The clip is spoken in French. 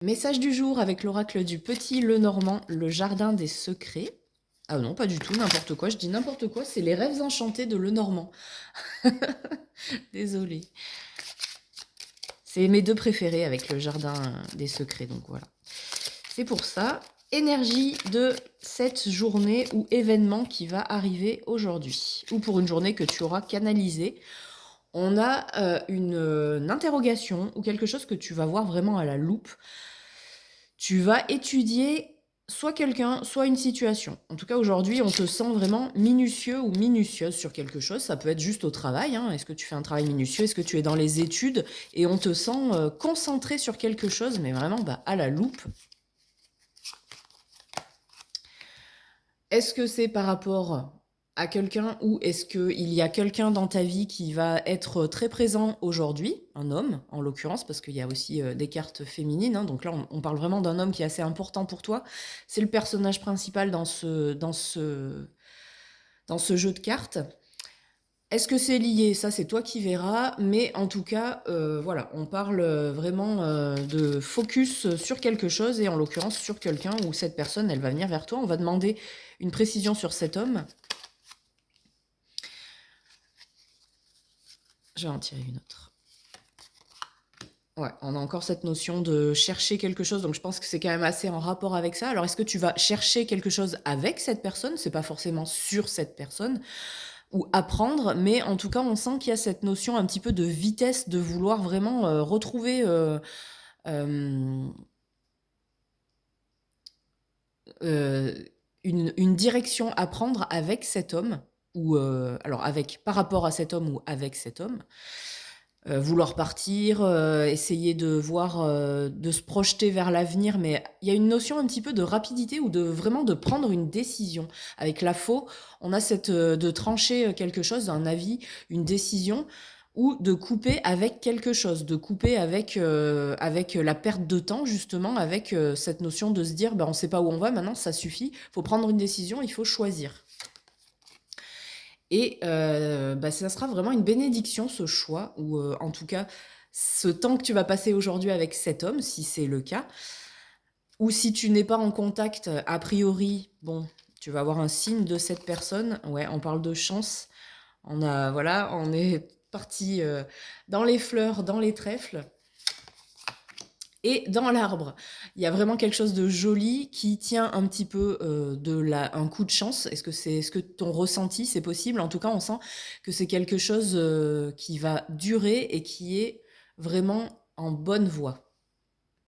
Message du jour avec l'oracle du petit Lenormand, le jardin des secrets. Ah non, pas du tout, n'importe quoi, je dis n'importe quoi, c'est les rêves enchantés de Lenormand. Désolée. C'est mes deux préférés avec le jardin des secrets, donc voilà. C'est pour ça, énergie de cette journée ou événement qui va arriver aujourd'hui, ou pour une journée que tu auras canalisée. On a une interrogation ou quelque chose que tu vas voir vraiment à la loupe. Tu vas étudier soit quelqu'un, soit une situation. En tout cas, aujourd'hui, on te sent vraiment minutieux ou minutieuse sur quelque chose. Ça peut être juste au travail, hein. Est-ce que tu fais un travail minutieux? Est-ce que tu es dans les études? Et on te sent concentré sur quelque chose, mais vraiment à la loupe. Est-ce que c'est par rapport à quelqu'un ou est-ce qu'il y a quelqu'un dans ta vie qui va être très présent aujourd'hui, un homme en l'occurrence, parce qu'il y a aussi des cartes féminines, hein, donc là on parle vraiment d'un homme qui est assez important pour toi, c'est le personnage principal dans ce jeu de cartes. Est-ce que c'est lié? Ça, c'est toi qui verras, mais en tout cas, voilà, on parle vraiment de focus sur quelque chose, et en l'occurrence sur quelqu'un, où cette personne, elle va venir vers toi. On va demander une précision sur cet homme. Je vais en tirer une autre. Ouais, on a encore cette notion de chercher quelque chose, donc je pense que c'est quand même assez en rapport avec ça. Alors, est-ce que tu vas chercher quelque chose avec cette personne? C'est pas forcément sur cette personne, ou apprendre, mais en tout cas, on sent qu'il y a cette notion un petit peu de vitesse, de vouloir vraiment retrouver euh, euh, une direction à prendre avec cet homme, ou alors avec, par rapport à cet homme ou avec cet homme. Vouloir partir, essayer de voir, de se projeter vers l'avenir, mais il y a une notion un petit peu de rapidité ou de vraiment de prendre une décision. Avec la faux, on a cette, de trancher quelque chose, un avis, une décision, ou de couper avec quelque chose, de couper avec la perte de temps justement, avec cette notion de se dire, bah, on ne sait pas où on va, maintenant ça suffit, il faut prendre une décision, il faut choisir. Et ça sera vraiment une bénédiction, ce choix, ou en tout cas, ce temps que tu vas passer aujourd'hui avec cet homme, si c'est le cas. Ou si tu n'es pas en contact, a priori, bon, tu vas avoir un signe de cette personne. Ouais, on parle de chance. Voilà, on est parti dans les fleurs, dans les trèfles. Et dans l'arbre, il y a vraiment quelque chose de joli qui tient un petit peu un coup de chance. Est-ce que ton ressenti, c'est possible? En tout cas, on sent que c'est quelque chose qui va durer et qui est vraiment en bonne voie.